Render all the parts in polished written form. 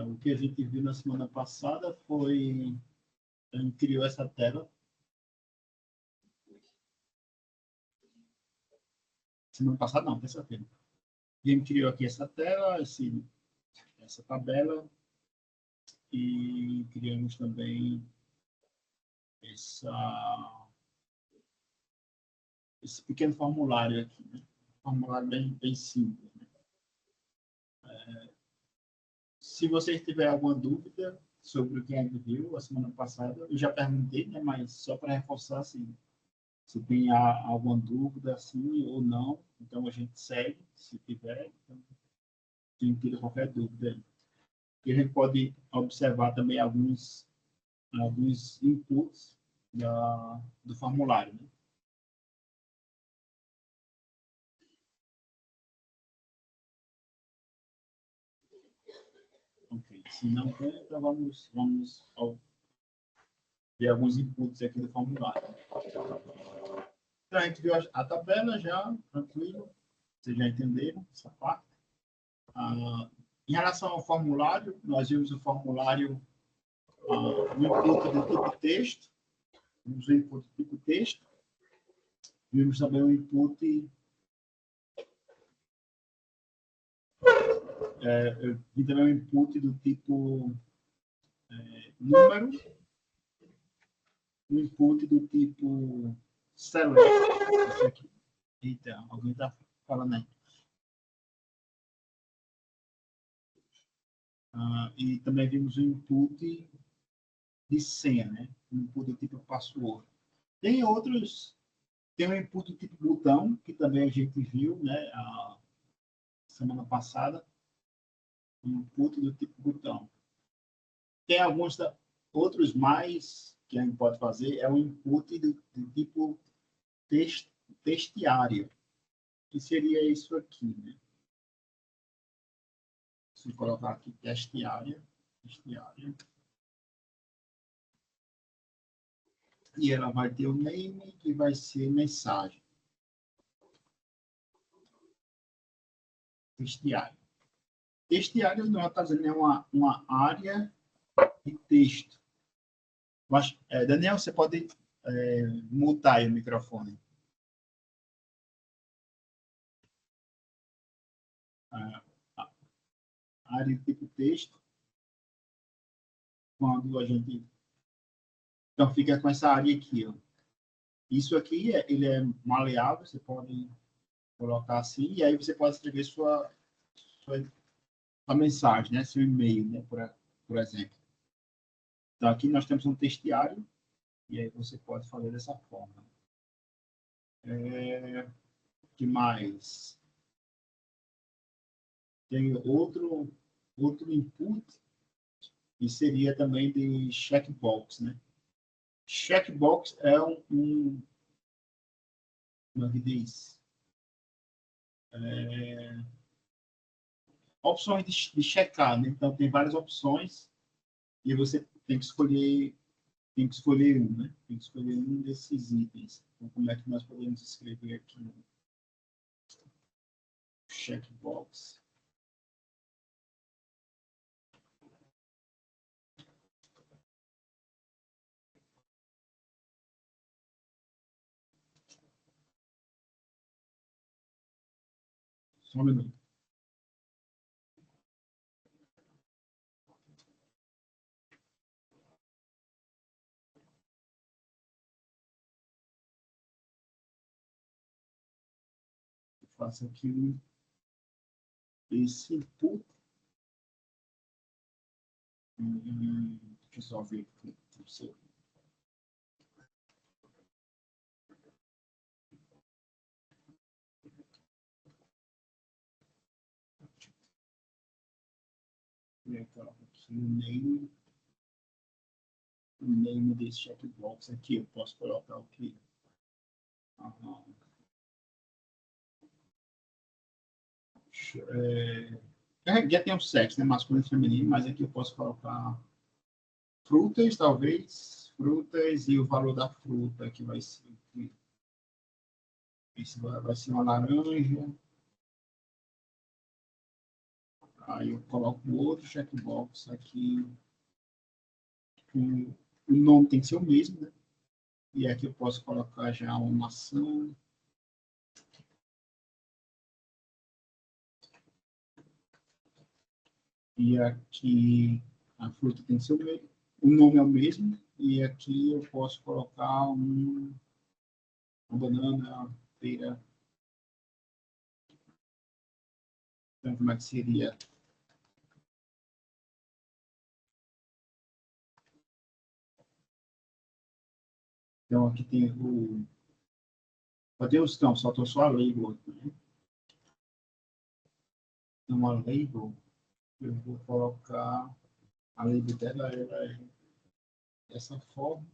O que a gente viu na semana passada foi, a gente criou essa tela. Semana passada não, terça-feira. A gente criou aqui essa tela, essa tabela, e criamos também esse pequeno formulário aqui, né? Formulário bem simples. Né? Se vocês tiverem alguma dúvida sobre o que a gente viu a semana passada, eu já perguntei, né? Mas só para reforçar, assim, se tem alguma dúvida, assim, ou não, então a gente segue, se tiver, então, quem tira qualquer dúvida aí. E a gente pode observar também alguns inputs do formulário, né? Ok, se não tem, então vamos ver alguns inputs aqui do formulário. Então, a gente viu a tabela já, tranquilo, vocês já entenderam essa parte. Em relação ao formulário, nós vimos o formulário, o input do tipo texto, vimos o input do tipo texto, vimos também o input, vi também o input do tipo número, o input do tipo select, esse aqui. Eita, alguém está falando aí. E também vimos o input de senha, né? O input do tipo password. Tem outros, tem o input do tipo botão, que também a gente viu, né? A semana passada. O input do tipo botão. Tem alguns outros mais que a gente pode fazer, é o input do tipo textiário, que seria isso aqui, né? Se colocar aqui textiária, e ela vai ter o name, que vai ser mensagem. Textiário. Textiário, não está dizendo, é uma área de texto. Mas, Daniel, você pode mutar aí o microfone. A área de tipo texto, quando a gente... Então, fica com essa área aqui, ó. Isso aqui, ele é maleável, você pode colocar assim, e aí você pode escrever sua mensagem, né? Seu e-mail, né? Por exemplo. Então, aqui nós temos um textiário, e aí você pode fazer dessa forma. Que mais? Tem outro input, e seria também de checkbox, né? Checkbox é como é que diz? Opções de checar, né? Então, tem várias opções, e você tem que escolher um, né? Tem que escolher um desses itens. Então, como é que nós podemos escrever aqui? Checkbox. Só um minuto. Eu faço aqui esse input. Deixa eu só ver aqui. Aqui o name desse checkbox aqui, eu posso colocar o quê? Já tem o sexo, né? Masculino e feminino, mas aqui eu posso colocar frutas, talvez. Frutas e o valor da fruta, que vai ser. Vai ser uma laranja. Aí eu coloco outro checkbox aqui. O nome tem que ser o mesmo, né? E aqui eu posso colocar já uma maçã. E aqui a fruta tem que ser o mesmo. O nome é o mesmo. E aqui eu posso colocar uma banana, uma pera. Então, como é que seria? Então, aqui tem o... Cadê os campos? Faltou só a label. Né? Então, a label, eu vou colocar... A label dela é dessa forma.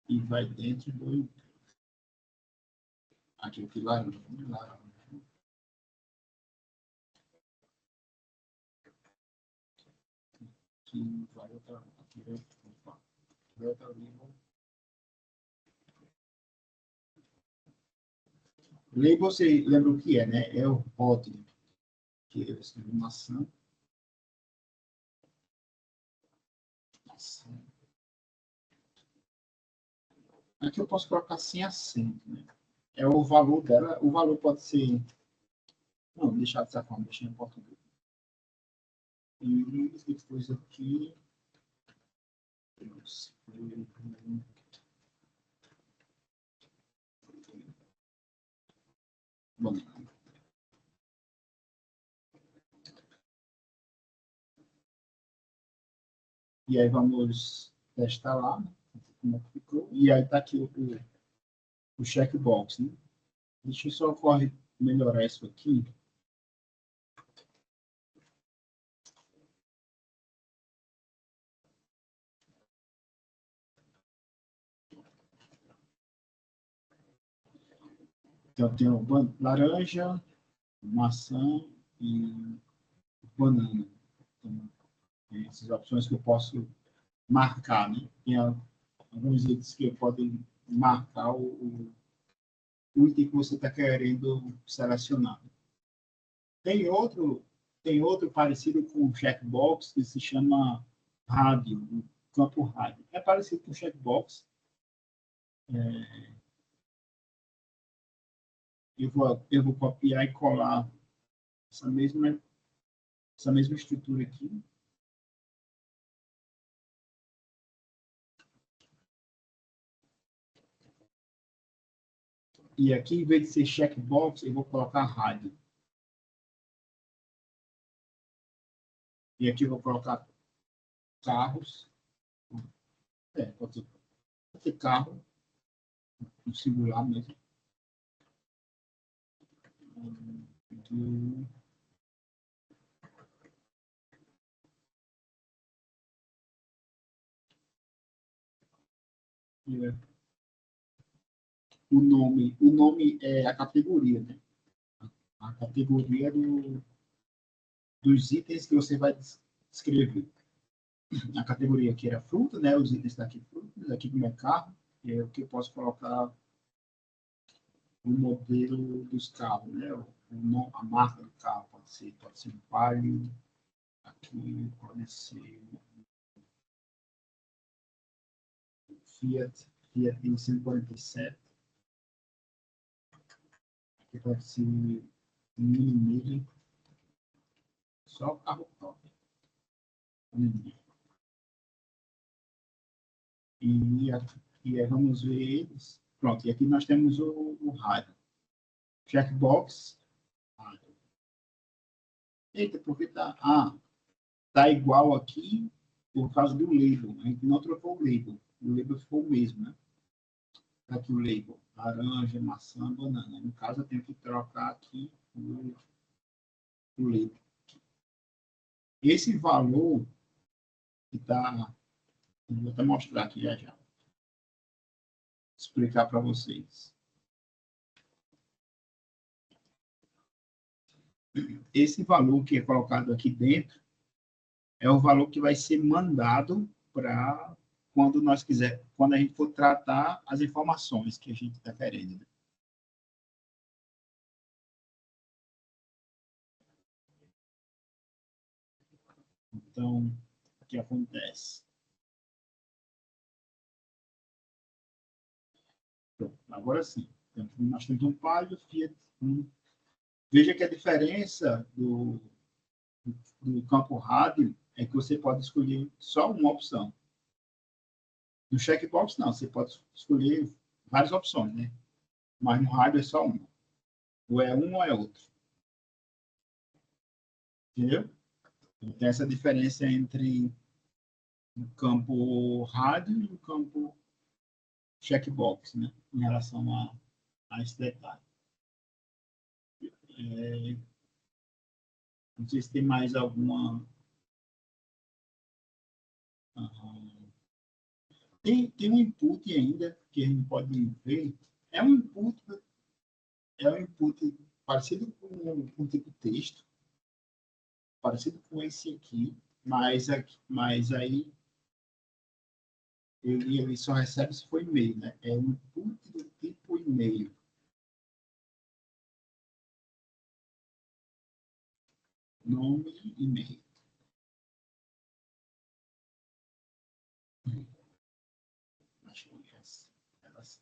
E vai dentro do... Aqui, que laranja. Aqui vai outra... Aqui vai outra label. Label, você lembra o que é, né? É o rótulo. Que eu escrevi maçã. Aqui eu posso colocar sem acento, né? É o valor dela. O valor pode ser... Não, deixar dessa forma, deixar em português. E depois aqui... Bom, e aí vamos testar lá como ficou. E aí está aqui o checkbox, né? Deixa eu só melhorar isso aqui. Então, eu tenho laranja, maçã e banana. Então, tem essas opções que eu posso marcar, né? Tem alguns itens que podem marcar o item que você está querendo selecionar. Tem outro parecido com o checkbox que se chama rádio, o campo rádio. É parecido com o checkbox. Eu vou copiar e colar essa mesma estrutura aqui. E aqui, em vez de ser checkbox, eu vou colocar rádio. E aqui eu vou colocar carros. Pode ser carro, no singular mesmo. O nome é a categoria, né? A categoria dos itens que você vai escrever. A categoria aqui era fruta, né? Os itens daqui frutas, aqui como é carro, é o que eu posso colocar o modelo dos carros, né? A marca do carro pode ser um Palio, aqui pode ser Fiat 147, aqui pode ser Mini, só carro top. E aí vamos ver eles. Pronto, e aqui nós temos o rádio. Checkbox. Rádio. Eita, porque tá igual aqui por causa do label. A gente não trocou o label. O label ficou o mesmo, né? Tá aqui o label. Laranja, maçã, banana. No caso, eu tenho que trocar aqui o label. Esse valor que está... Vou até mostrar aqui já. Explicar para vocês. Esse valor que é colocado aqui dentro é o valor que vai ser mandado para quando a gente for tratar as informações que a gente está querendo. Né? Então, o que acontece? Pronto, agora sim. Então, nós temos um Palio, Fiat. Veja que a diferença do campo rádio é que você pode escolher só uma opção. No checkbox, não. Você pode escolher várias opções, né? Mas no rádio é só uma. Ou é um ou é outro. Entendeu? Então, tem essa diferença entre o campo rádio e o campo checkbox, né? Em relação a esse detalhe. Não sei se tem mais alguma. Tem um input ainda que a gente pode ver. É um input, é um input parecido com tipo texto, parecido com esse aqui, mas aí ele só recebe se for e-mail, né? É um input do tipo e-mail. Nome e e-mail. Acho que é assim.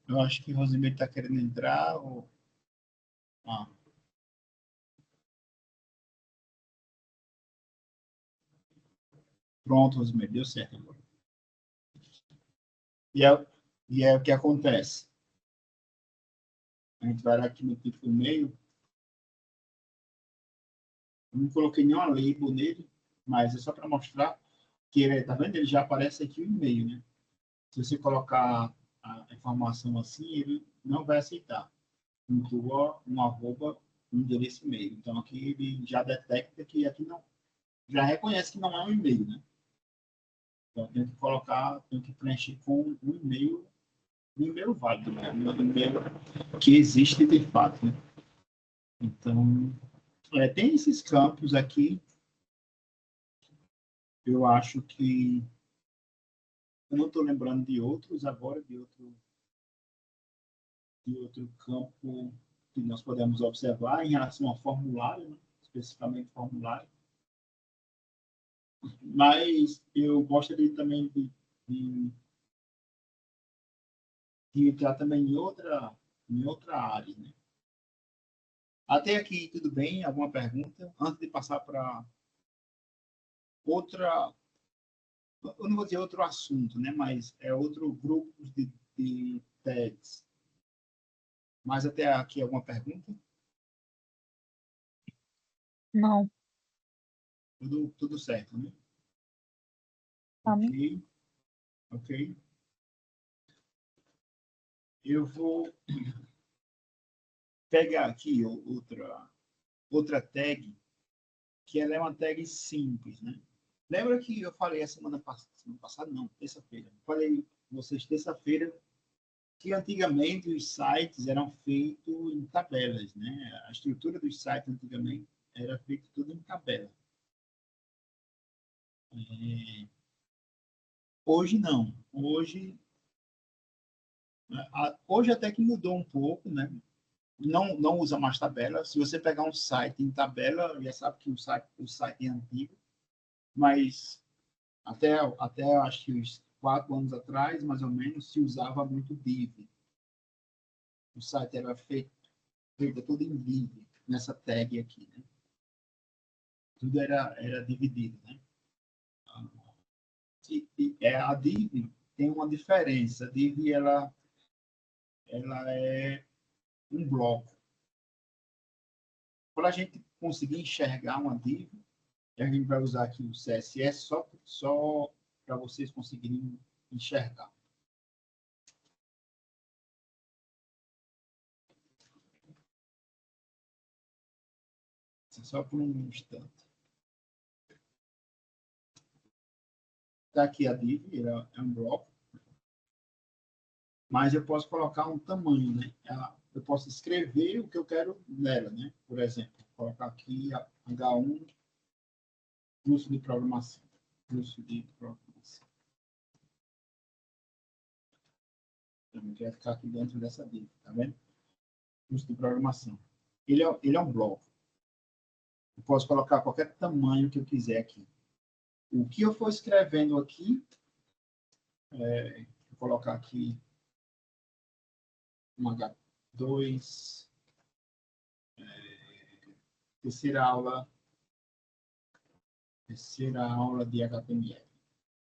Eu acho que o Rosemary está querendo entrar. Ou... Ah. Pronto, Rosemary, deu certo agora. E é, e é o que acontece. A gente vai aqui no tipo e-mail. Não coloquei nenhuma label nele, mas é só para mostrar que ele, tá vendo? Ele já aparece aqui o e-mail, né? Se você colocar a informação assim, ele não vai aceitar. Inclua um arroba, um endereço e-mail. Então aqui ele já detecta que aqui não, já reconhece que não é um e-mail, né? Então tem que colocar, tem que preencher com um e-mail válido, né? Um e-mail que existe de fato, né? Então, tem esses campos aqui. Eu acho que eu não estou lembrando de outros agora, de outro campo que nós podemos observar em relação ao formulário, né? Especificamente formulário. Mas eu gostaria também de entrar também em outra área. Né? Até aqui, tudo bem? Alguma pergunta? Antes de passar para outra, eu não vou dizer outro assunto, né? Mas é outro grupo de tags. Mas até aqui alguma pergunta? Não. Tudo certo, né? Amém. Ok, ok. Eu vou pegar aqui outra tag, que ela é uma tag simples, né? Lembra que eu falei a semana passada, não, terça-feira. Falei vocês terça-feira que antigamente os sites eram feitos em tabelas, né? A estrutura dos sites antigamente era feita tudo em tabela. Hoje não. Hoje até que mudou um pouco, né? Não usa mais tabela. Se você pegar um site em tabela, já sabe que o site é antigo, mas até acho que uns 4 anos atrás, mais ou menos, se usava muito div. O site era feito todo em div, nessa tag aqui, né? Tudo era dividido, né? A div tem uma diferença. A div, ela é um bloco. Para a gente conseguir enxergar uma div, a gente vai usar aqui o CSS só para vocês conseguirem enxergar. Só por um instante. Está aqui a div, é um bloco. mas eu posso colocar um tamanho, né? Eu posso escrever o que eu quero nela, né? Por exemplo, vou colocar aqui H1, curso de programação. Curso de programação. Então, vai ficar aqui dentro dessa dica, tá vendo? Curso de programação. Ele é um bloco. Eu posso colocar qualquer tamanho que eu quiser aqui. O que eu for escrevendo aqui, vou colocar aqui um H2, terceira aula de HTML.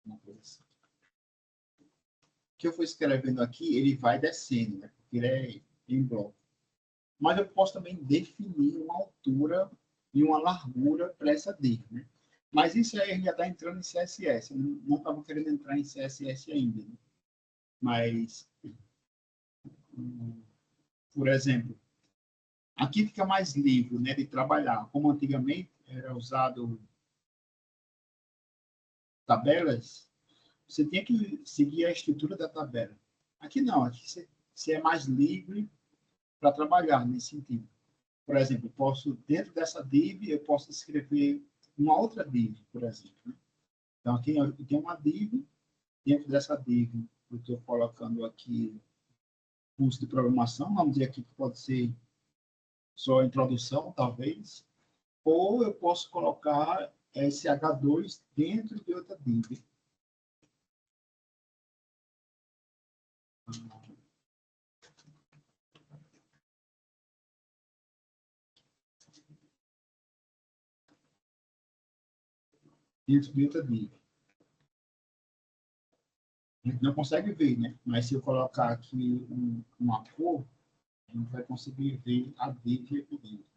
Uma coisa assim. O que eu for escrevendo aqui, ele vai descendo, né? Porque ele é em bloco. Mas eu posso também definir uma altura e uma largura para essa div, né? Mas isso aí já está entrando em CSS. Eu não estava querendo entrar em CSS ainda, né? Mas, por exemplo, aqui fica mais livre, né, de trabalhar. Como antigamente era usado tabelas, você tinha que seguir a estrutura da tabela. Aqui não, aqui você é mais livre para trabalhar nesse sentido. Por exemplo, dentro dessa div, eu posso escrever uma outra div, por exemplo. Né? Então, aqui eu tenho uma div, dentro dessa div, eu estou colocando aqui curso de programação, vamos dizer aqui que pode ser só a introdução, talvez, ou eu posso colocar esse H2 dentro de outra div. Dentro de outra div. A gente não consegue ver, né? Mas se eu colocar aqui uma cor, a gente vai conseguir ver a div aqui dentro.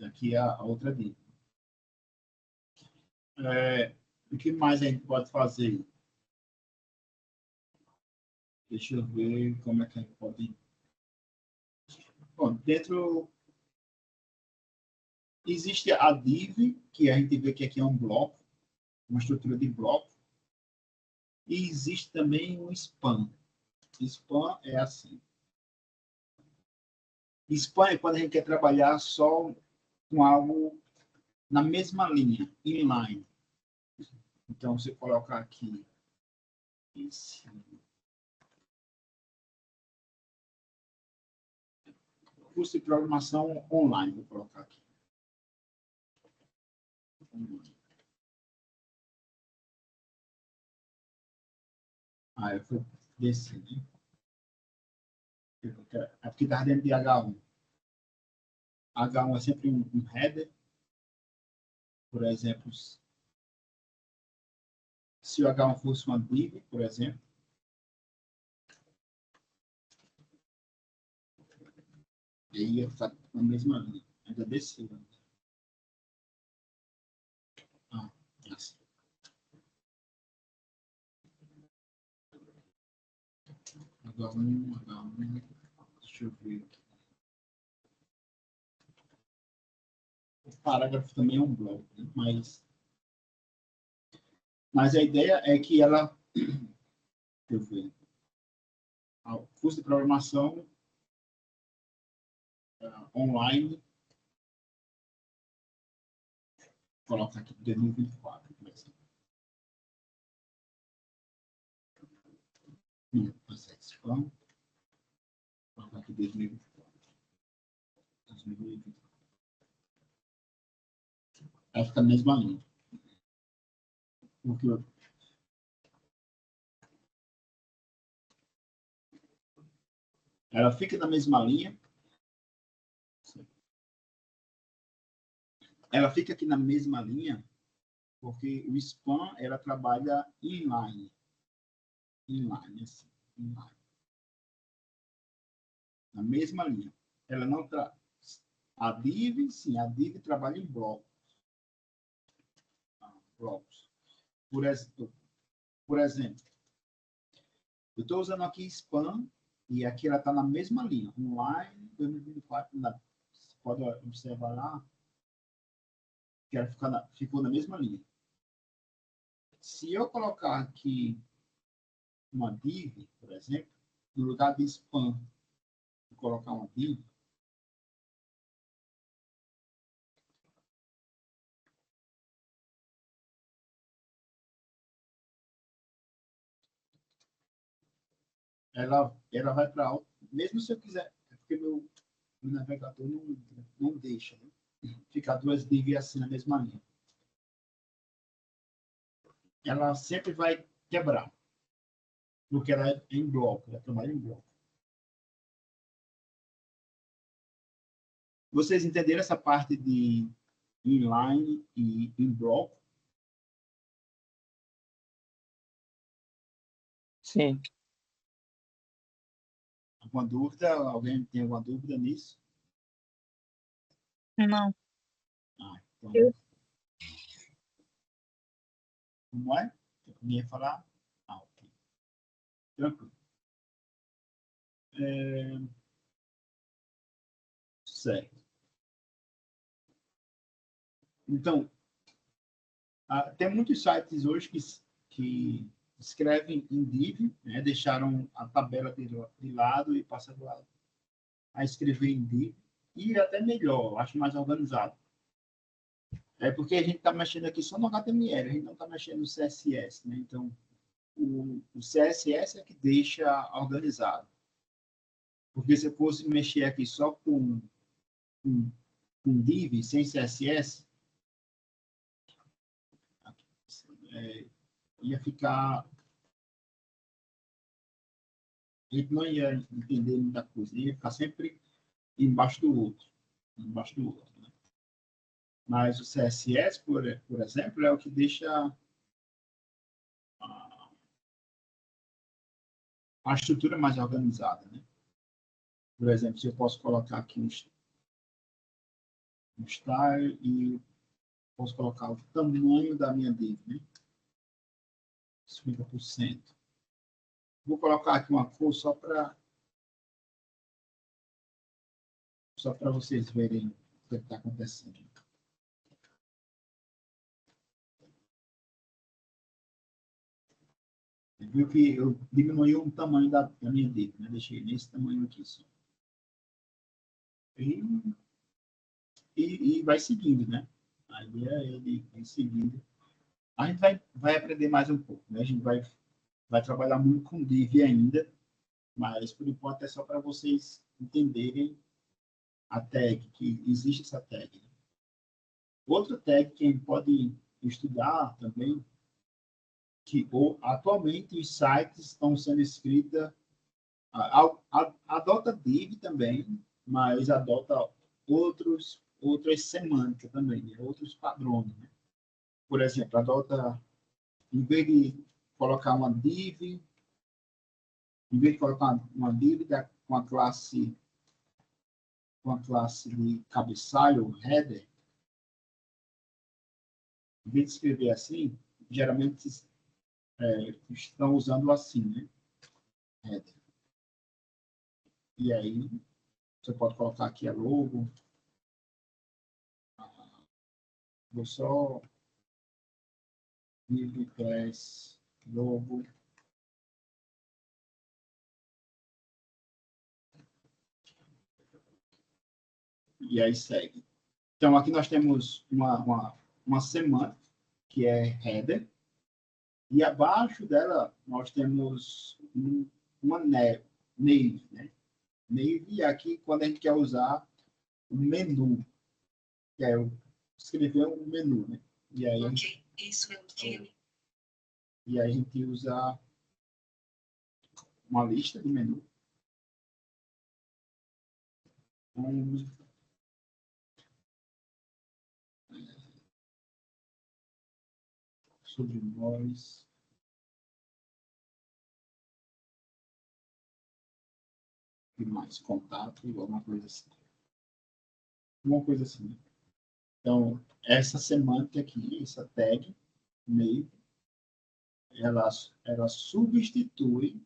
Aqui é a outra div. O que mais a gente pode fazer? Deixa eu ver como é que a gente pode... Bom, dentro... Existe a div, que a gente vê que aqui é um bloco, uma estrutura de bloco. E existe também um span. Span é assim. Span é quando a gente quer trabalhar só com algo na mesma linha, inline. Então, você colocar aqui esse curso de programação online, vou colocar aqui. Eu fui descer, né? Aqui está dentro de H1. H1 é sempre um header. Por exemplo, se o H1 fosse uma div, por exemplo, ele ia ficar na mesma linha. Ainda desceu. Assim. H1, deixa eu ver aqui. O parágrafo também é um bloco, né? Mas a ideia é que ela... Deixa eu ver. O curso de programação online, coloca aqui 2024, por exemplo. Não, spam, coloca aqui 2024. 2024. Vai ficar a mesma linha. Porque ela fica na mesma linha. Ela fica aqui na mesma linha porque o spam, ela trabalha inline. Inline, assim. Inline. Na mesma linha. Ela não A div, sim, a div trabalha em blocos. Blocos. Por exemplo, eu estou usando aqui spam e aqui ela está na mesma linha. Online 2024, você pode observar lá. que ela ficou na mesma linha. Se eu colocar aqui uma div, por exemplo, no lugar de spam, vou colocar uma div, ela vai para alto, mesmo se eu quiser, é porque meu navegador não deixa, né? Ficar duas divs assim na mesma linha. Ela sempre vai quebrar, porque ela é em bloco, ela trabalha em bloco. Vocês entenderam essa parte de inline e em bloco? Sim. Alguma dúvida? Alguém tem alguma dúvida nisso? Não. Então, Eu- como é? Ninguém ia falar? Ok. Tranquilo. Certo. Então, tem muitos sites hoje que escrevem em div, né? Deixaram a tabela de lado e passaram a escrever em div, e até melhor, acho mais organizado. É porque a gente está mexendo aqui só no HTML, a gente não está mexendo no CSS, né? Então, o CSS é que deixa organizado. Porque se eu fosse mexer aqui só com div, sem CSS, ia ficar... A gente não ia entender muita coisa, ia ficar sempre embaixo do outro. Embaixo do outro, né? Mas o CSS, por exemplo, é o que deixa a estrutura mais organizada, né? Por exemplo, se eu posso colocar aqui um style e posso colocar o tamanho da minha div, né? 50%. Vou colocar aqui uma cor só para vocês verem o que está acontecendo. Viu que eu diminui o tamanho da minha div, né? Deixei nesse tamanho aqui só. E vai seguindo, né? A ideia é ele ir seguindo. A gente vai aprender mais um pouco, né? A gente vai trabalhar muito com div ainda, mas por enquanto é só para vocês entenderem a tag, que existe essa tag. Outra tag que a gente pode estudar também, que atualmente os sites estão sendo escritos, adota div também, mas adota outras semânticas também, né? Outros padrões. Né? Por exemplo, adota, em vez de colocar uma div, em vez de colocar uma div com a classe de cabeçalho, header, em vez de escrever assim, geralmente estão usando assim, né? Header. E aí, você pode colocar aqui a logo. Vou só div class logo. E aí segue. Então, aqui nós temos uma semântica, que é header, e abaixo dela nós temos uma nave, né? Nave, aqui quando a gente quer usar o menu, que é escrever um menu, né? E aí, e aí a gente usa uma lista de menu. Sobre nós. E mais contato, alguma coisa assim. Uma coisa assim. Né? Então, essa semântica aqui, essa tag, meio, ela substitui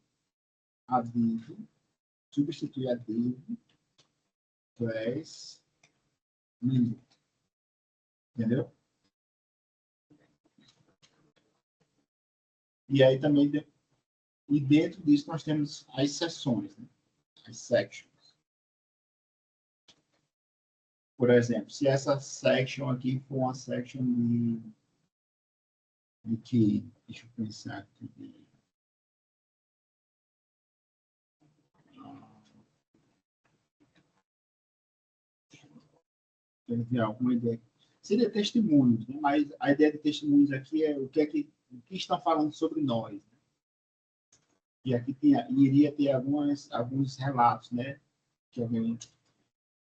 a div, class menu. Entendeu? E aí também, e dentro disso nós temos as seções, né? As sections. Por exemplo, se essa section aqui for uma section de que, deixa eu pensar aqui, ter alguma ideia. Seria testemunhos, né? Mas a ideia de testemunhos aqui é o que estão falando sobre nós. Né? E aqui iria ter alguns relatos, né? Que alguém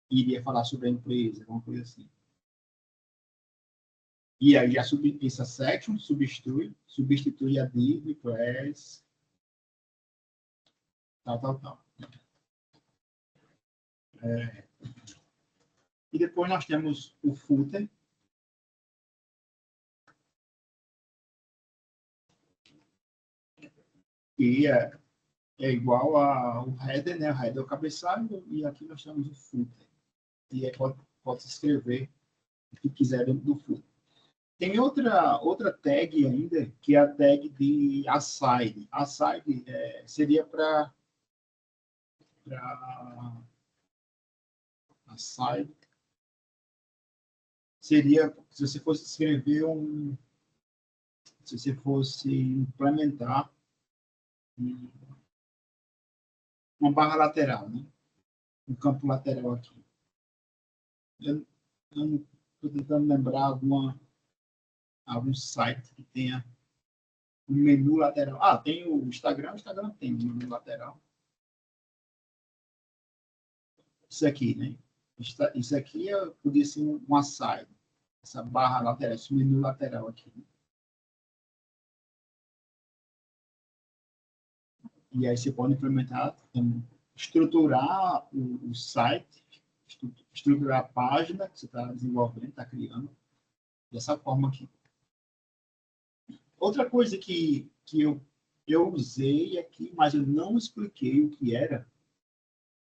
iria falar sobre a empresa, alguma coisa assim. E aí essa section substitui a div, class, tal. E depois nós temos o footer, que é igual ao header, né? O header é o cabeçalho, e aqui nós temos o footer. E aí pode se escrever o que quiser dentro do footer. Tem outra tag ainda, que é a tag de aside. Aside seria para aside. Seria se você fosse escrever se você fosse implementar uma barra lateral, né? Um campo lateral aqui. Eu não estou tentando lembrar algum site que tenha um menu lateral. Ah, tem o Instagram tem um menu lateral. Isso aqui, né? Isso aqui podia ser uma side, essa barra lateral, esse menu lateral aqui. Né? E aí você pode implementar, estruturar o site, estruturar a página que você está desenvolvendo, está criando, dessa forma aqui. Outra coisa que eu usei aqui, mas eu não expliquei o que era,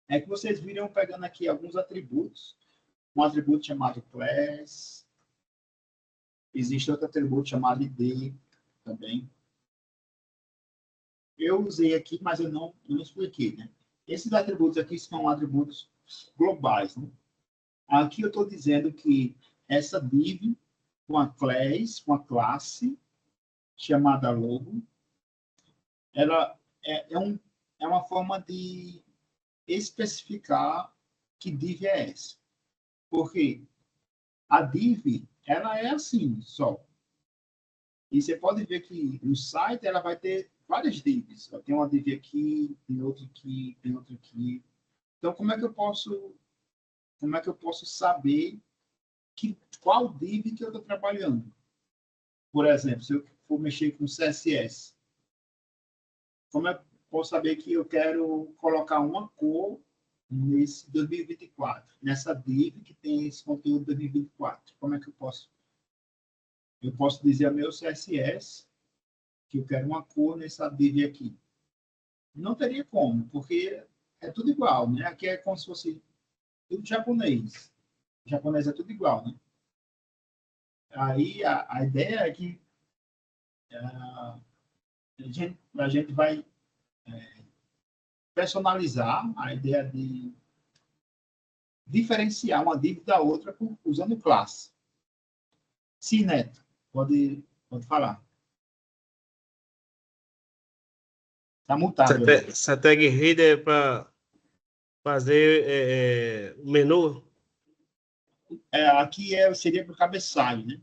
é que vocês viram pegando aqui alguns atributos. Um atributo chamado class, existe outro atributo chamado id também. Eu usei aqui, mas eu não expliquei. Né? Esses atributos aqui são atributos globais. Né? Aqui eu estou dizendo que essa div com a classe chamada logo, ela é uma forma de especificar que div é essa. Porque a div, ela é assim, só. E você pode ver que no site ela vai ter várias divs. Tem uma div aqui, tem outra aqui, tem outra aqui. Então, como é que eu posso saber qual div que eu estou trabalhando? Por exemplo, se eu for mexer com CSS, como eu posso saber que eu quero colocar uma cor nesse 2024, nessa div que tem esse conteúdo 2024? Como é que eu posso? Eu posso dizer ao meu CSS que eu quero uma cor nessa div aqui. Não teria como, porque é tudo igual, né? Aqui é como se fosse tudo japonês. O japonês é tudo igual, né? Aí a ideia é que a gente vai personalizar a ideia de diferenciar uma div da outra usando classe. Sim, Neto, pode falar. Está mutado. Essa tag header é para fazer o menu? Aqui seria para o cabeçalho, né?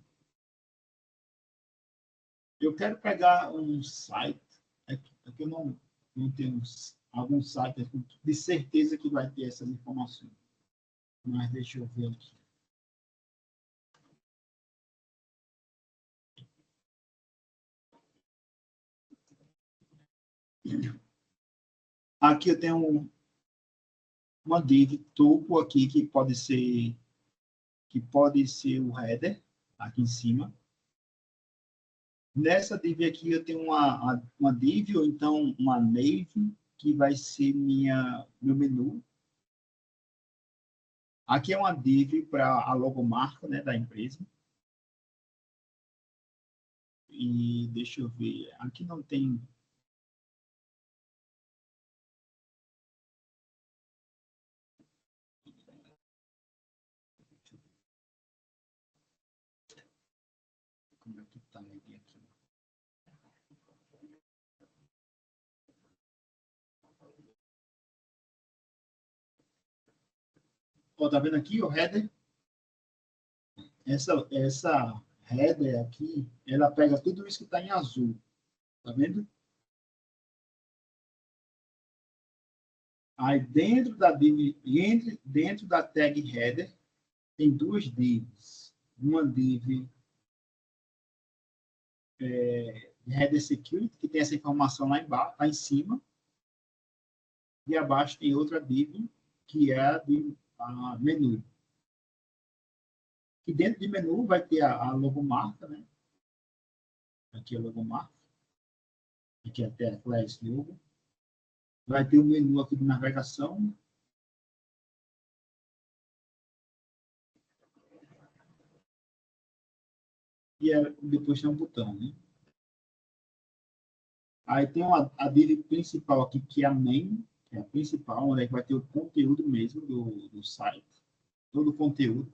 Eu quero pegar um site, aqui eu não tenho algum site de certeza que vai ter essas informações. Mas deixa eu ver aqui. Aqui eu tenho uma div topo aqui que pode ser o header aqui em cima. Nessa div aqui eu tenho uma div ou então uma nave que vai ser meu menu. Aqui é uma div para a logomarca, né, da empresa. E deixa eu ver, aqui não tem... Como é que tá ele aqui? Ó, tá vendo aqui o header? Essa header aqui, ela pega tudo isso que está em azul. Tá vendo? Aí dentro da div, dentro da tag header, tem duas divs. Uma div header security, que tem essa informação lá embaixo, lá em cima. E abaixo tem outra div, que é a menu. E dentro de menu vai ter a logomarca, né? Aqui é a logomarca. Aqui é até a class logo. Vai ter o menu aqui de navegação. E depois tem um botão, né? Aí tem a div principal aqui, que é a main, que é a principal, onde é que vai ter o conteúdo mesmo do site. Todo o conteúdo.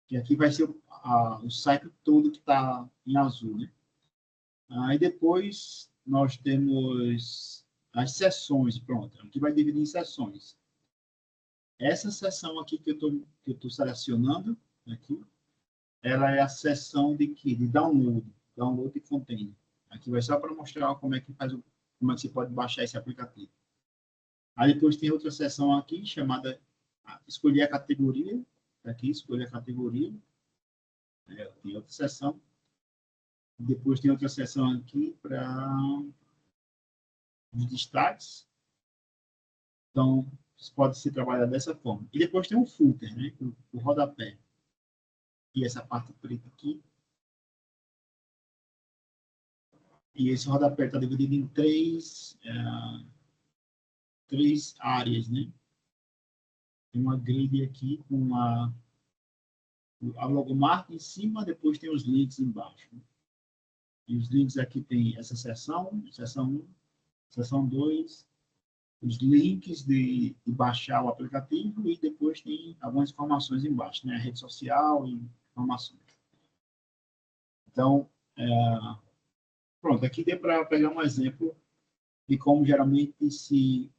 Que aqui vai ser o site todo que está em azul, né? Aí depois nós temos as seções, pronto. Aqui vai dividir em seções. Essa seção aqui que eu estou selecionando, aqui, ela é a seção de download, download de container. Aqui vai só para mostrar como é que como é que você pode baixar esse aplicativo. Aí depois tem outra seção aqui chamada escolher a categoria. Aqui, escolher a categoria. Tem outra seção. Depois tem outra seção aqui para os destaques. Então, pode ser trabalhado dessa forma. E depois tem um footer, né? O rodapé. E essa parte preta aqui. E esse rodapé está dividido em três áreas, né? Tem uma grid aqui com a logomarca em cima, depois tem os links embaixo. Né? E os links aqui tem essa seção 1, seção 2, os links de baixar o aplicativo e depois tem algumas informações embaixo, né? A rede social e informações. Então, pronto, aqui deu para pegar um exemplo de como geralmente se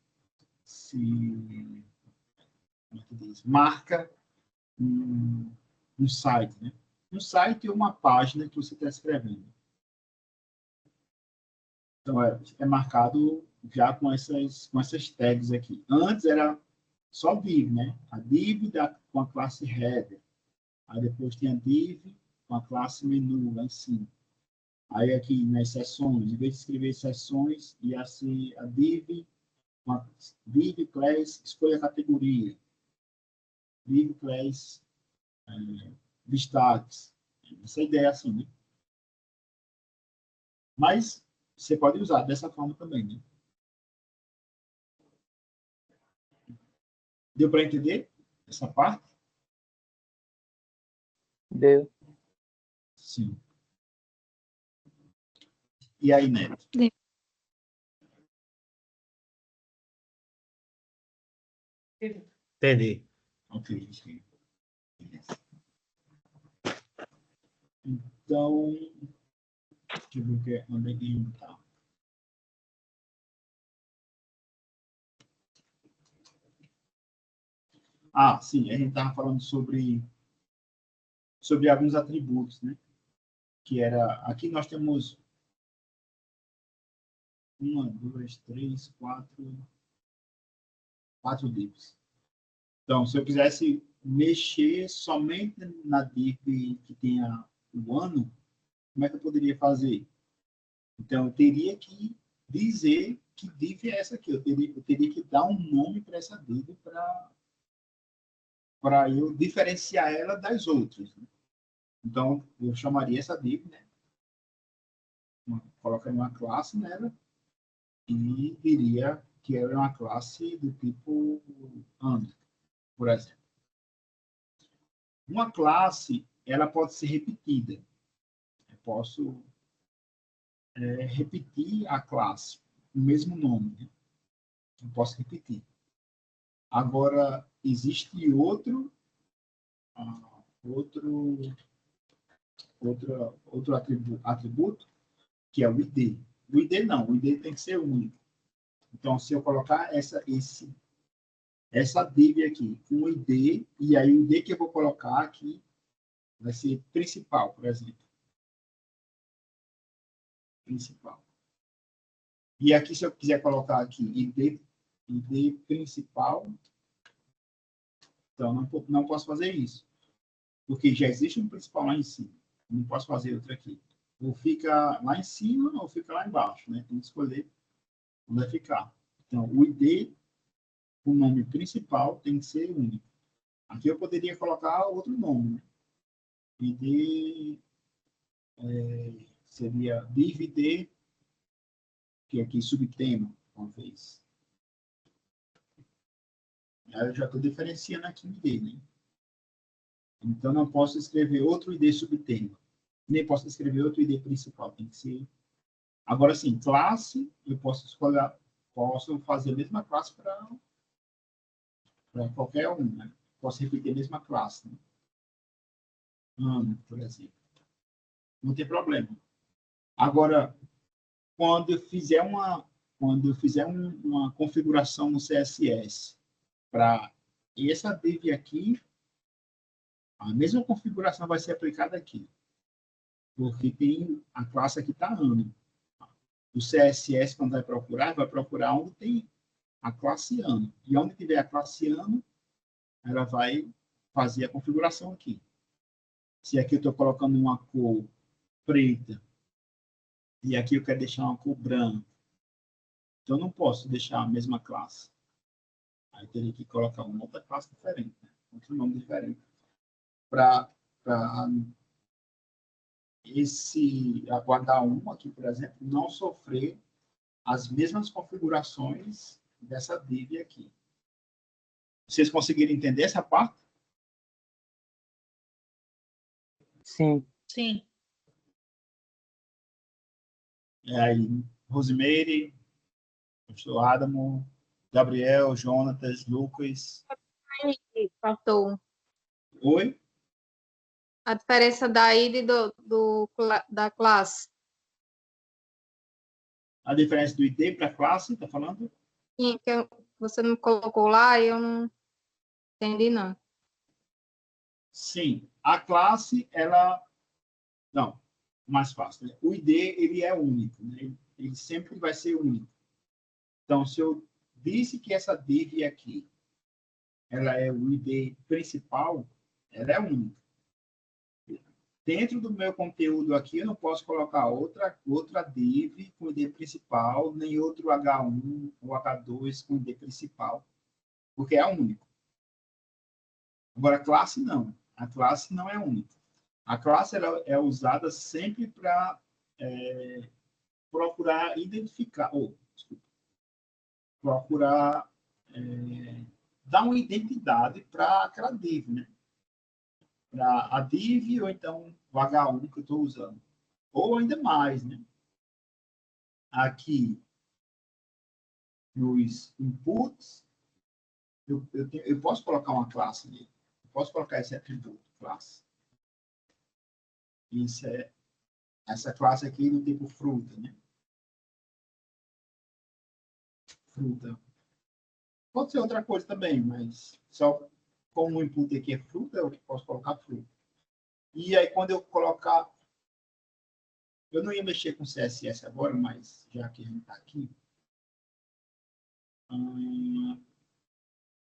como é que diz? Marca um site, né? Um site é uma página que você está escrevendo. Então, é marcado já com essas tags aqui. Antes era só div, né? A div com a classe header. Aí depois tem a div com a classe menu lá em cima. Aí aqui nas seções, em vez de escrever seções, ia ser a div, div class, escolha a categoria. Div class, destaques. Essa ideia é assim, né? Mas você pode usar dessa forma também, né? Deu para entender essa parte? Deu. Sim. E aí, Neto? Entendi. Ok. Então, deixa eu ver onde é que está. Ah, sim, a gente estava falando sobre alguns atributos, né? Que era, aqui nós temos 1, 2, 3, 4 divs. Então, se eu quisesse mexer somente na div que tenha o ano, como é que eu poderia fazer? Então, eu teria que dizer que div é essa aqui. Eu teria que dar um nome para essa div para eu diferenciar ela das outras. Né? Então, eu chamaria essa div, né? Colocaria uma classe nela e diria que era uma classe do tipo ano, por exemplo. Uma classe, ela pode ser repetida. posso repetir a classe, o mesmo nome, né? Eu posso repetir. Agora, existe outro atributo, que é o ID. O ID não, o ID tem que ser único. Então, se eu colocar essa div aqui com o ID, e aí o ID que eu vou colocar aqui vai ser principal, por exemplo. Principal. E aqui, se eu quiser colocar aqui ID principal, então não posso fazer isso, porque já existe um principal lá em cima. Não posso fazer outro aqui. Ou fica lá em cima ou fica lá embaixo, né? Tem que escolher onde vai ficar. Então, o ID, o nome principal, tem que ser único. Aqui eu poderia colocar outro nome, né? ID seria div-id, que aqui subtema, talvez. Aí eu já estou diferenciando aqui o ID, né? Então, não posso escrever outro ID subtema. Nem posso escrever outro ID principal. Tem que ser... Agora, sim, classe, eu posso escolher, posso fazer a mesma classe para qualquer um, né? Posso repetir a mesma classe, né? Ano, por exemplo. Não tem problema. Agora, quando eu fizer uma configuração no CSS para essa div aqui, a mesma configuração vai ser aplicada aqui. Porque tem a classe aqui está ano. O CSS, quando vai procurar onde tem a classe ano. E onde tiver a classe ano, ela vai fazer a configuração aqui. Se aqui eu estou colocando uma cor preta e aqui eu quero deixar uma cor branca, então eu não posso deixar a mesma classe. Aí teria que colocar uma outra classe diferente, né? Outro nome diferente. Para esse H1 aqui, por exemplo, não sofrer as mesmas configurações dessa div aqui. Vocês conseguiram entender essa parte? Sim. Sim. Aí, Rosemary, pastor Adamo, Gabriel, Jonatas, Lucas. Aí, faltou. Oi? A diferença da id e da classe. A diferença do ID para a classe, está falando? Sim, que você não colocou lá e eu não entendi, não. Sim. A classe, ela... Não, mais fácil. Né? O ID, ele é único. Né? Ele sempre vai ser único. Então, se eu disse que essa div aqui, ela é o ID principal, ela é única. Dentro do meu conteúdo aqui, eu não posso colocar outra div com ID principal, nem outro H1 ou H2 com ID principal, porque é único. Agora, a classe não. A classe não é única. A classe ela é usada sempre para procurar identificar, procurar dar uma identidade para aquela div, né? Para a div ou então o H1 que eu estou usando. Ou ainda mais, né? Aqui, nos inputs, eu posso colocar uma classe nele. Eu posso colocar esse atributo, classe. Isso é essa classe aqui do tipo fruta, né? Fruta. Pode ser outra coisa também, mas só como o input aqui é fruta, eu posso colocar fruta. E aí, quando eu colocar... Eu não ia mexer com CSS agora, mas já que a gente está aqui,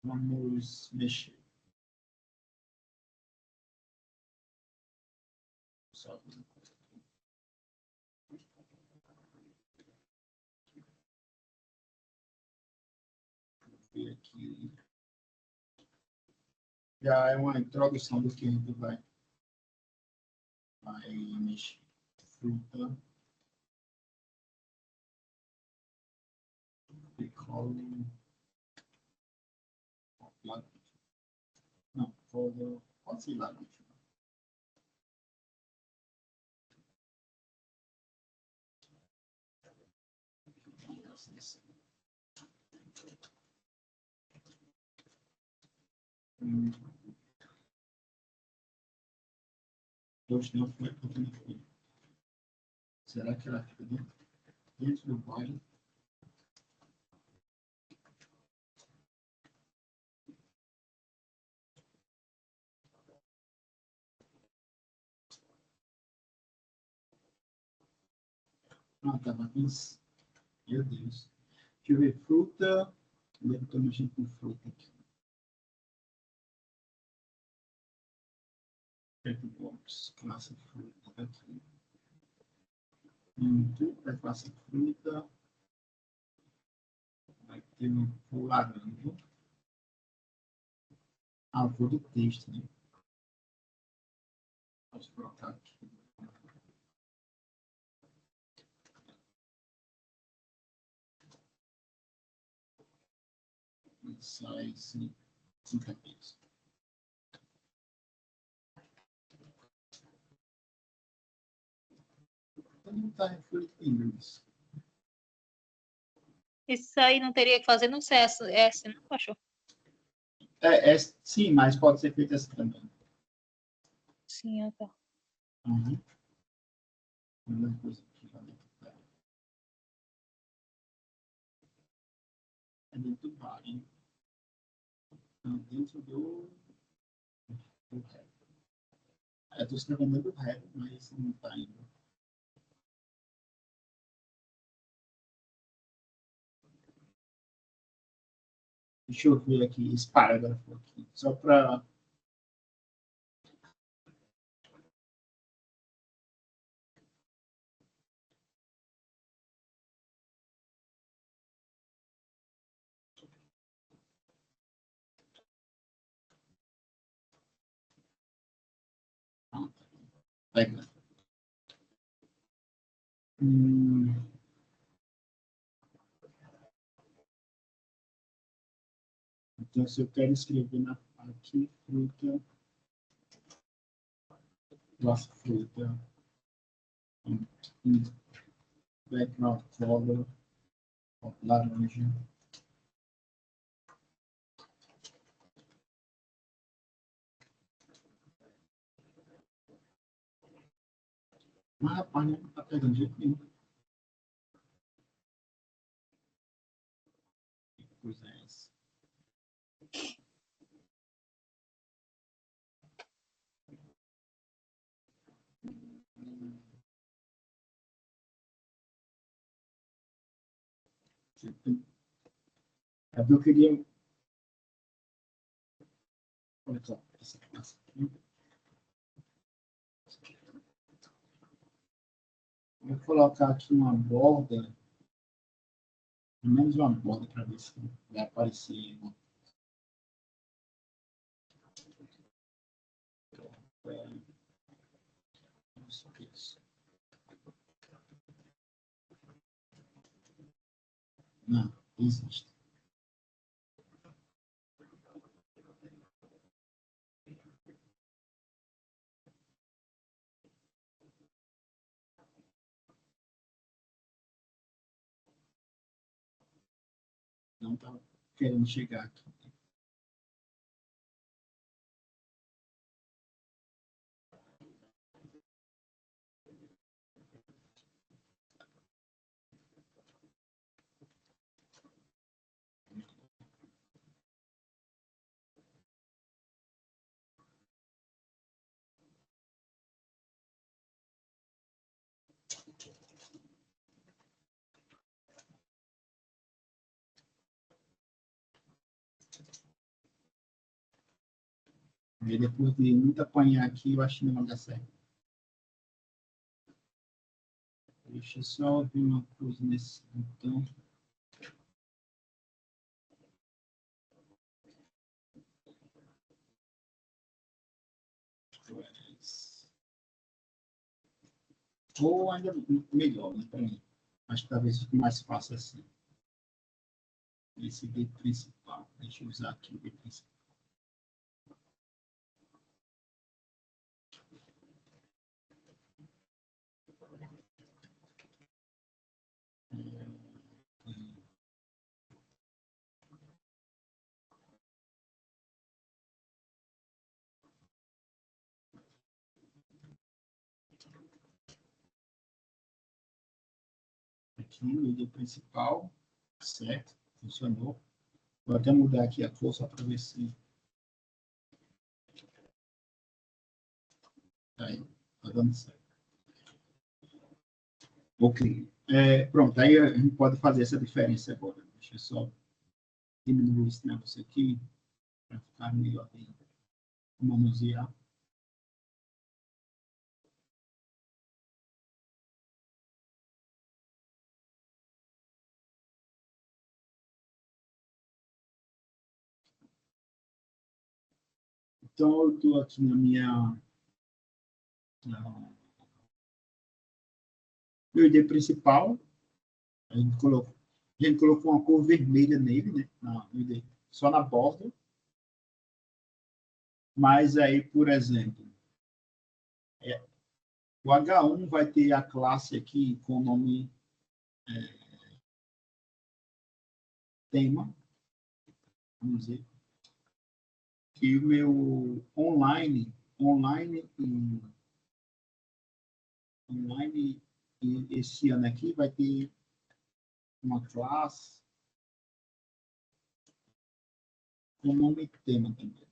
vamos mexer. Só uma coisa aqui. Vou ver aqui. Já é uma introdução do que a gente vai mexer. Fruta. Recalling. Não, pode ser lá. Hoje não foi porque não foi. Será que ela fica dentro do vale? Ah, tava isso. Meu Deus. Deixa eu ver. Fruta. Eu estou mexendo com fruta aqui. Box, classe fruta aqui. Muito é classe fruta. Vai ter um laranja. Ah, vou do texto, né? Posso colocar aqui. Sai sem cabeça. Não está refletindo isso. Isso aí não teria que fazer no CSS, não, cachorro? Sim, mas pode ser feito assim também. Sim, tá. Uhum. Uma coisa aqui, é dentro do vale. Então, dentro do rap. Eu estou escrevendo do rap, mas não está indo. Deixa eu ver aqui esse parágrafo aqui, só para. Pega. Então, se eu quero escrever aqui, fruta, classe fruta, background color, laranja. Mas a página não está pegando de jeito nenhum. Que coisa é essa? Eu queria. Olha só, essa classe aqui. Vou colocar aqui uma borda, pelo menos uma borda para ver se vai aparecer. Não, existe. Não está querendo chegar aqui. E depois de muito apanhar aqui, eu acho que não vai dar certo. Deixa eu só ver uma coisa nesse botão. Ou ainda melhor, né, para mim. Acho que talvez fique mais fácil assim. Esse B principal. Deixa eu usar aqui o B principal. aqui no ID principal, certo? Funcionou. Vou até mudar aqui a cor só para ver se tá dando certo. Ok. Pronto, aí a gente pode fazer essa diferença agora. Deixa eu só diminuir esse negócio aqui para ficar melhor de manusear. Então, eu estou aqui na minha meu ID principal. A gente colocou uma cor vermelha nele, né? No ID, só na borda. Mas aí, por exemplo, o H1 vai ter a classe aqui com o nome tema, vamos dizer. E o meu online e esse ano aqui vai ter uma classe com o nome tema também.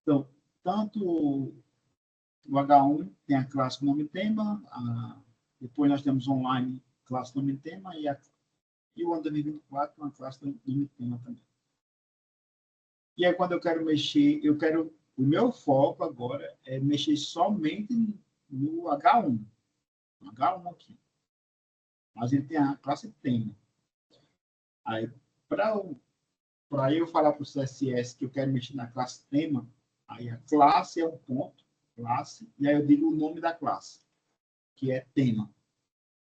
Então, tanto o H1 tem a classe com o nome tema, depois nós temos online classe com o nome tema e o ano 2024 uma classe com o nome tema também. E aí, quando eu quero mexer, o meu foco agora é mexer somente no H1. No H1 aqui. Mas ele tem a classe tema. Aí, para eu falar para o CSS que eu quero mexer na classe tema, aí a classe é um ponto, classe, e aí eu digo o nome da classe, que é tema.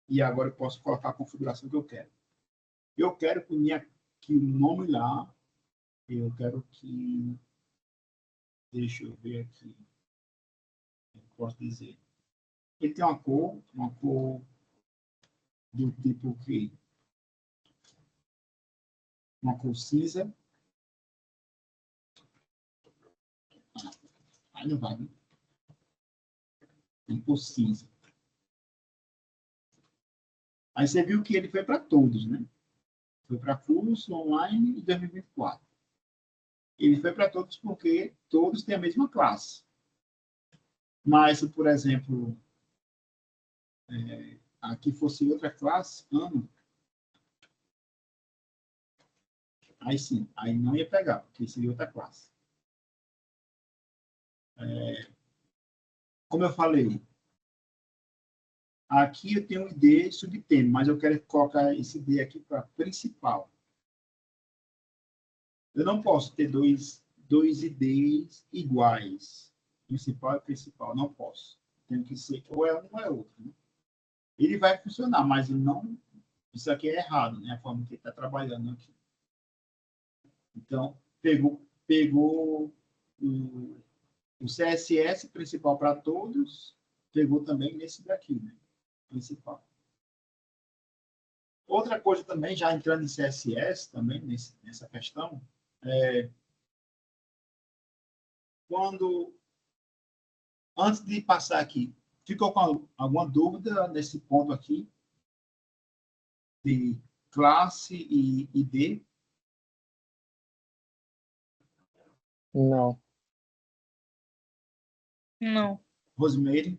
E agora eu posso colocar a configuração que eu quero. Eu quero que o nome lá, eu quero que, deixa eu ver aqui, eu posso dizer, ele tem uma cor do tipo que uma cor cinza. Aí não vai, né? Tem cor cinza. Aí você viu que ele foi para todos, né? Foi para curso online em 2024. Ele foi para todos porque todos têm a mesma classe. Mas, se, por exemplo, aqui fosse outra classe, ano, aí sim, aí não ia pegar, porque seria outra classe. Como eu falei, aqui eu tenho um ID subtema, mas eu quero colocar esse ID aqui para principal. Eu não posso ter dois IDs iguais, principal e principal, não posso. Tem que ser ou é um ou é outro. Né? Ele vai funcionar, mas ele não. Isso aqui é errado, né? A forma que ele está trabalhando aqui. Então, pegou o CSS principal para todos, pegou também nesse daqui, né? Principal. Outra coisa também, já entrando em CSS também, nessa questão, antes de passar aqui, ficou com alguma dúvida nesse ponto aqui? De classe e ID? Não. Não. Rosemary?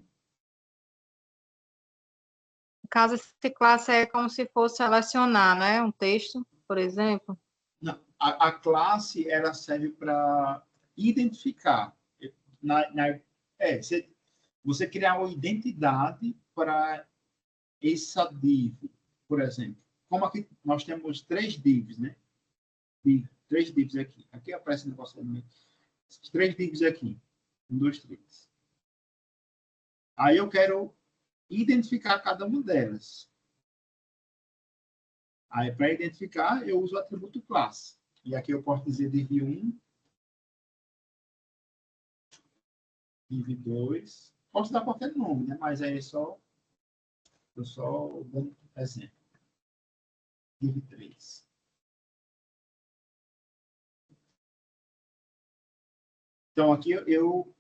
No caso, essa classe é como se fosse selecionar, né? Um texto, por exemplo. Não, a classe ela serve para identificar. Você criar uma identidade para essa div, por exemplo. Como aqui nós temos 3 divs, né? 3 divs aqui. Aqui aparece o negócio ali. 3 divs aqui. 1, 2, 3. Aí eu quero identificar cada uma delas. Aí, para identificar, eu uso o atributo classe. E aqui eu posso dizer div1, div2. Posso dar qualquer nome, né? Mas aí eu só dando exemplo. Div3. Então, aqui eu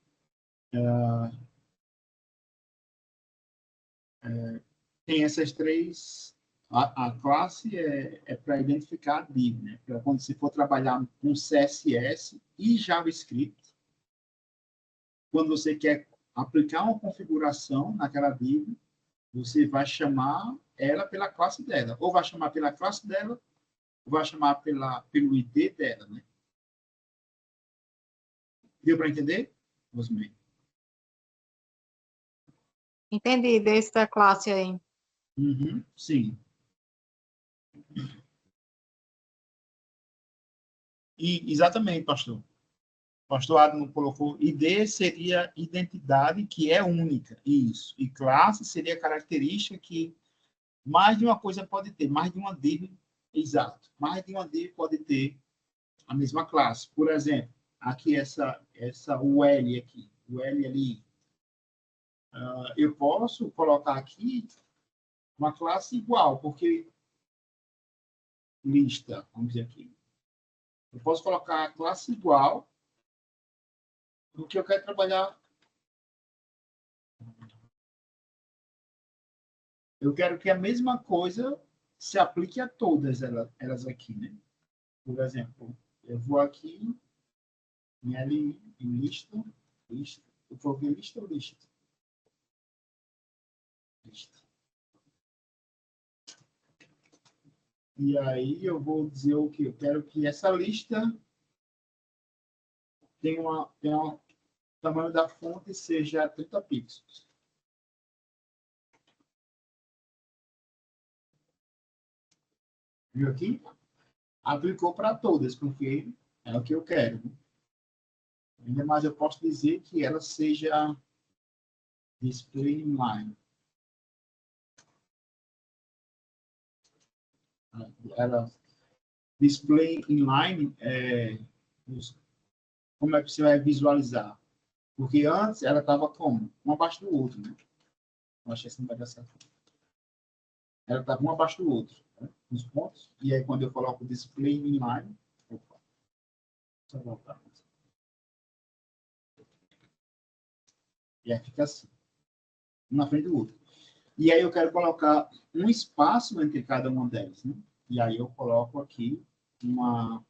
tem essas três. A classe é para identificar a div, né? Para quando você for trabalhar com CSS e JavaScript, quando você quer aplicar uma configuração naquela div, você vai chamar ela pela classe dela. Ou vai chamar pela classe dela, ou vai chamar pelo ID dela, né? Deu para entender, Rosemary? Entendi, desse da classe aí. Uhum, sim. E, exatamente, pastor. O pastor Adamo colocou, ID seria identidade que é única, isso. E classe seria característica que mais de uma coisa pode ter, mais de uma div, exato. Mais de uma div pode ter a mesma classe. Por exemplo, aqui o L aqui, o L ali. Eu posso colocar aqui uma classe igual, porque lista, vamos dizer aqui. Eu posso colocar a classe igual do que eu quero trabalhar. Eu quero que a mesma coisa se aplique a todas elas aqui, né? Por exemplo, eu vou aqui em L, em lista. Eu vou ver lista ou lista? Lista. E aí eu vou dizer o que? Eu quero que essa lista tenha o tamanho da fonte seja 30 pixels. Viu aqui? Aplicou para todas, porque é o que eu quero. Ainda mais eu posso dizer que ela seja display inline. Ela display inline como é que você vai visualizar? Porque antes ela estava como? Um abaixo do outro, né? Eu acho que esse não vai dar certo. Ela estava um abaixo do outro, né? Nos pontos. E aí quando eu coloco display inline, opa, só voltar. E aí fica assim, um na frente do outro. E aí eu quero colocar um espaço entre cada uma delas, né? E aí eu coloco aqui uma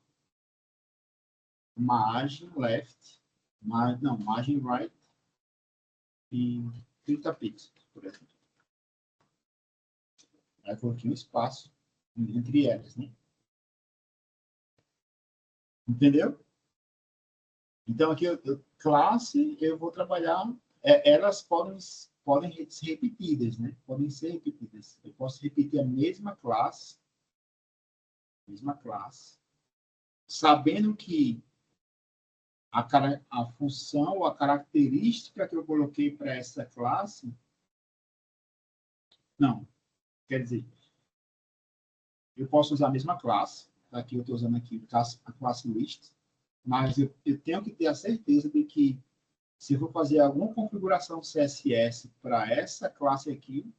margem left, margem right e 30 pixels, por exemplo. Aí eu coloquei um espaço entre elas, né? Entendeu? Então aqui, classe, eu vou trabalhar, elas podem ser repetidas, né? Podem ser repetidas. Eu posso repetir a mesma classe, sabendo que a função, a característica que eu coloquei para essa classe, não, quer dizer, eu posso usar a mesma classe, aqui eu estou usando aqui a classe list, mas eu tenho que ter a certeza de que se eu for fazer alguma configuração CSS para essa classe aqui,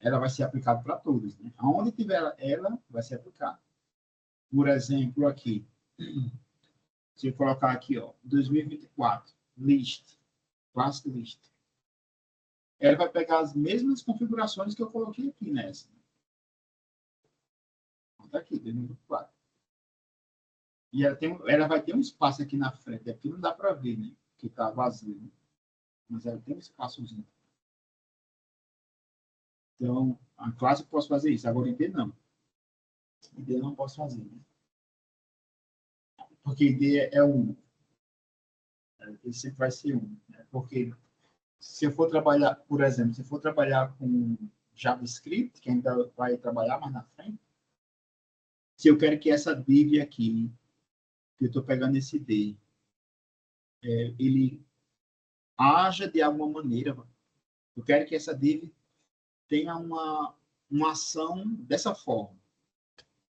ela vai ser aplicada para todos, né? Aonde tiver ela, vai ser aplicada. Por exemplo, aqui, se eu colocar aqui, ó, 2024, list, classe list, ela vai pegar as mesmas configurações que eu coloquei aqui nessa. Está aqui, 2024. E ela vai ter um espaço aqui na frente. Aqui não dá para ver, né? Que está vazio. Né? Mas ela tem um espaçozinho. Então, a classe eu posso fazer isso. Agora, ID não. ID eu não posso fazer. Né? Porque ID é 1. Ele sempre vai ser 1. Né? Porque se eu for trabalhar, por exemplo, se eu for trabalhar com JavaScript, que ainda vai trabalhar mais na frente, se eu quero que essa div aqui, que eu estou pegando esse D, ele haja de alguma maneira. Eu quero que essa div tenha uma ação dessa forma.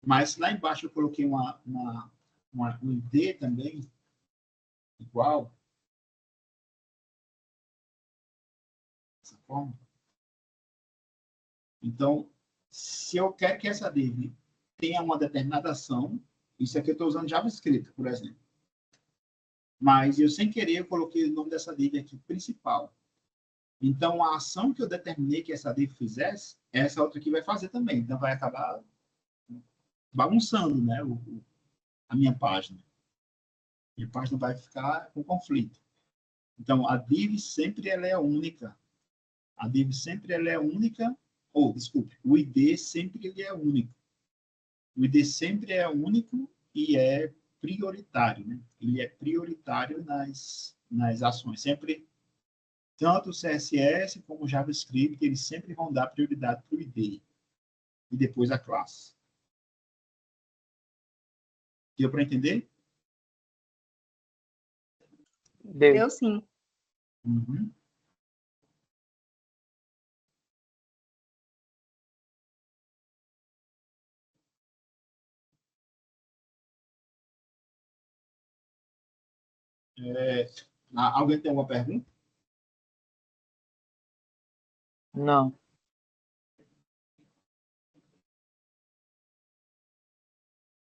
Mas lá embaixo eu coloquei um ID também, igual. Dessa forma. Então, se eu quero que essa div tenha uma determinada ação, isso aqui eu estou usando JavaScript, por exemplo. Mas eu, sem querer, eu coloquei o nome dessa div aqui, principal. Então, a ação que eu determinei que essa div fizesse, essa outra aqui vai fazer também. Então, vai acabar bagunçando, né, a minha página. Minha página vai ficar com conflito. Então, a div sempre ela é única. A div sempre ela é única, ou, desculpe, o ID sempre ele é único. O ID sempre é único e é prioritário, né? Ele é prioritário nas ações. Sempre, tanto o CSS como o JavaScript, eles sempre vão dar prioridade para o ID e depois a classe. Deu para entender? Deu. Deu sim. Uhum. Alguém tem alguma pergunta? Não.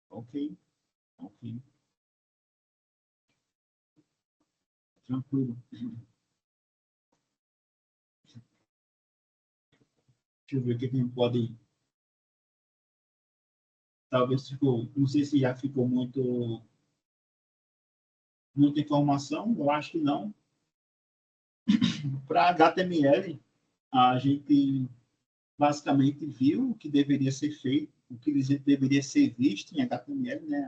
Ok. Ok. Tranquilo. Deixa eu ver o que a gente pode. Talvez ficou. Não sei se já ficou muita informação. Eu acho que não. Para HTML, a gente basicamente viu o que deveria ser feito, o que deveria ser visto em HTML, né?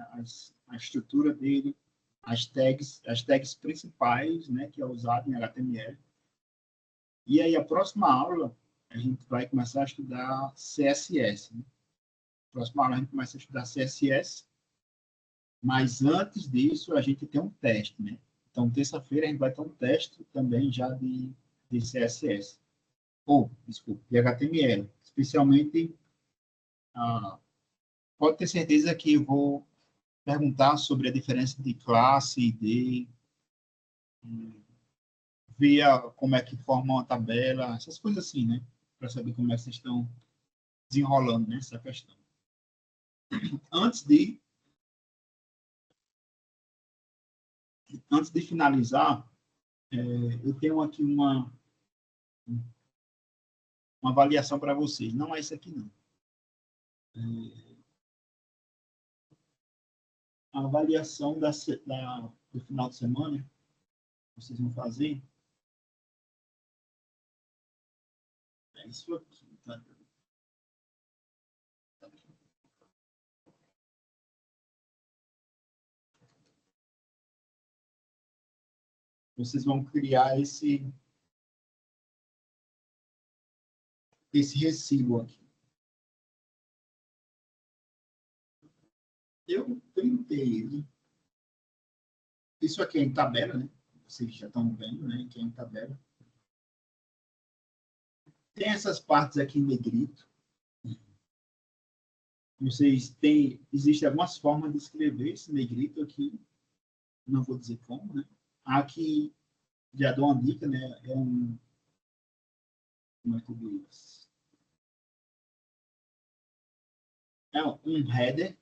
A estrutura dele, as tags principais, né? Que é usado em HTML. E aí, a próxima aula, a gente vai começar a estudar CSS. Né? Próxima aula, a gente começa a estudar CSS, mas antes disso, a gente tem um teste, né? Então, terça-feira, a gente vai ter um teste também já de CSS. Ou, desculpa, de HTML. Especialmente, pode ter certeza que eu vou perguntar sobre a diferença de classe e de ver como é que forma uma tabela, essas coisas assim, né? Para saber como é que vocês estão desenrolando nessa questão. Antes de finalizar, eu tenho aqui uma avaliação para vocês. Não é isso aqui, não. A avaliação do final de semana, vocês vão fazer, é isso aqui. Tá? Vocês vão criar esse recibo aqui. Eu printei ele. Isso aqui é em tabela, né? Vocês já estão vendo, né? Que é em tabela. Tem essas partes aqui em negrito. Vocês têm... Existem algumas formas de escrever esse negrito aqui. Não vou dizer como, né? Aqui, já dou uma dica, né? É um... Como é que eu digo isso? É um header.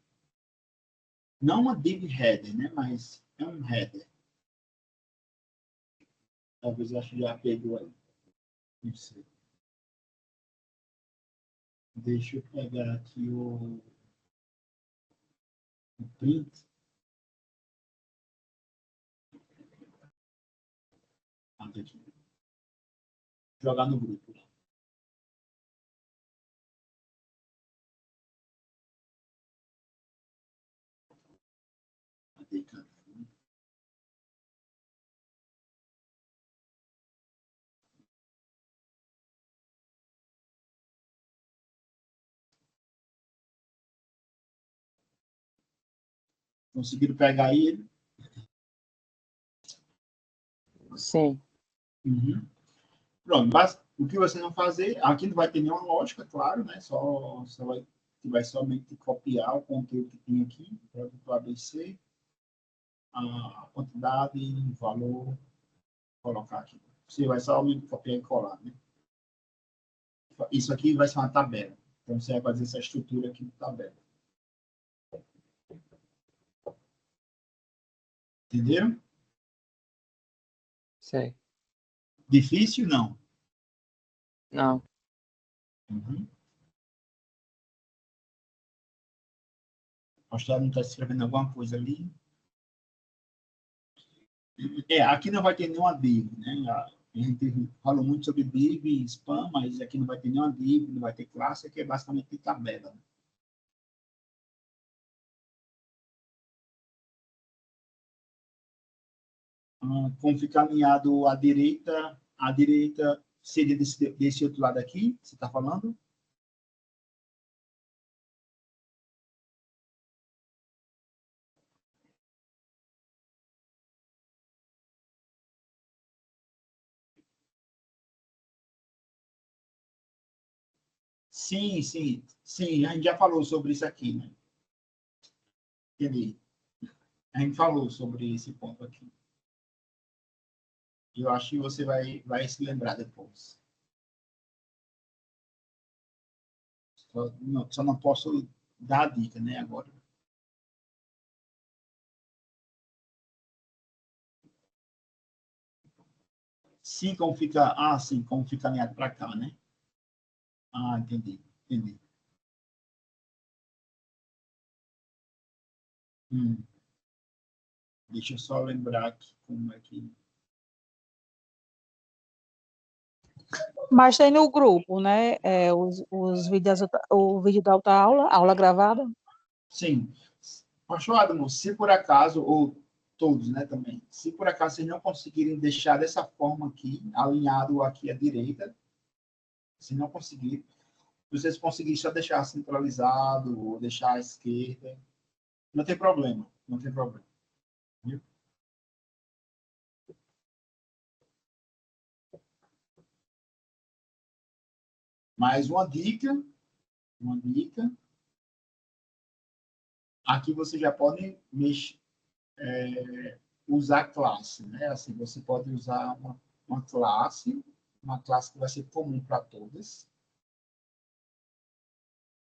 Não uma div header, né? Mas é um header. Talvez eu acho que já pegou aí. Não sei. Deixa eu pegar aqui o print. Aqui. Jogar no grupo. Cadê, cara? Conseguiram pegar ele? Sim. Uhum. Pronto, mas o que vocês vão fazer, aqui não vai ter nenhuma lógica, claro, né? Vai somente copiar o conteúdo que tem aqui, para o ABC, a quantidade e o valor, colocar aqui. Você vai somente copiar e colar, né? Isso aqui vai ser uma tabela. Então, você vai fazer essa estrutura aqui de tabela. Entenderam? Sei. Difícil? Não. Não. Uhum. O Gustavo não está escrevendo alguma coisa ali. Aqui não vai ter nenhuma div, né? A gente falou muito sobre div e spam, mas aqui não vai ter nenhuma div, não vai ter classe, que é basicamente tabela. Né? Como fica alinhado à direita seria desse outro lado aqui, você está falando? Sim, sim, sim, a gente já falou sobre isso aqui, né? Entendi. A gente falou sobre esse ponto aqui. Eu acho que você vai se lembrar depois. Só não posso dar a dica, né, agora. Sim, como fica... Ah, sim, como fica alinhado para cá, né? Ah, entendi, entendi. Deixa eu só lembrar aqui como é que... Mas tem no grupo, né? Os vídeos, o vídeo da outra aula, aula gravada. Sim. Pastor Adamo, se por acaso, ou todos, né, também, se por acaso vocês não conseguirem deixar dessa forma aqui, alinhado aqui à direita, se não conseguir, se vocês conseguirem só deixar centralizado, ou deixar à esquerda, não tem problema, não tem problema. Viu? Mais uma dica, aqui você já pode usar classe, né? Assim, você pode usar uma classe que vai ser comum para todas.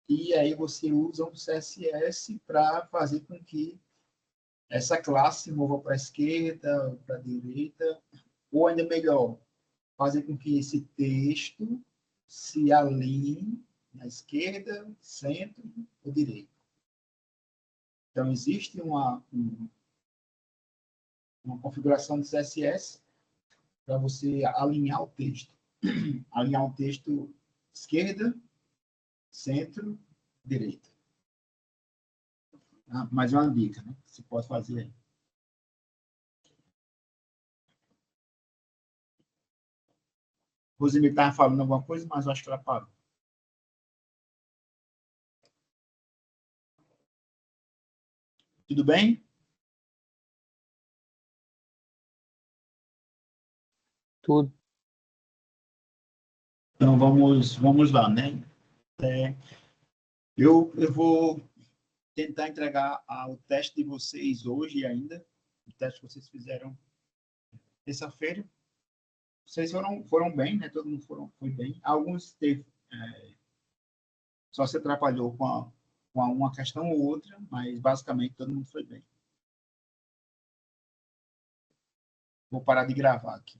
E aí você usa um CSS para fazer com que essa classe se mova para a esquerda, para a direita, ou ainda melhor, fazer com que esse texto se alinhe na esquerda, centro ou direita. Então, existe uma configuração de CSS para você alinhar o texto. Alinhar o texto esquerda, centro, direita. Mais uma dica, né? Você pode fazer aí. Rosemary estava falando alguma coisa, mas eu acho que ela parou. Tudo bem? Tudo. Então, vamos lá, né? Eu vou tentar entregar o teste de vocês hoje ainda. O teste que vocês fizeram terça-feira. Vocês foram bem, né? Todo mundo foi bem. Alguns só se atrapalhou com uma questão ou outra, mas basicamente todo mundo foi bem. Vou parar de gravar aqui.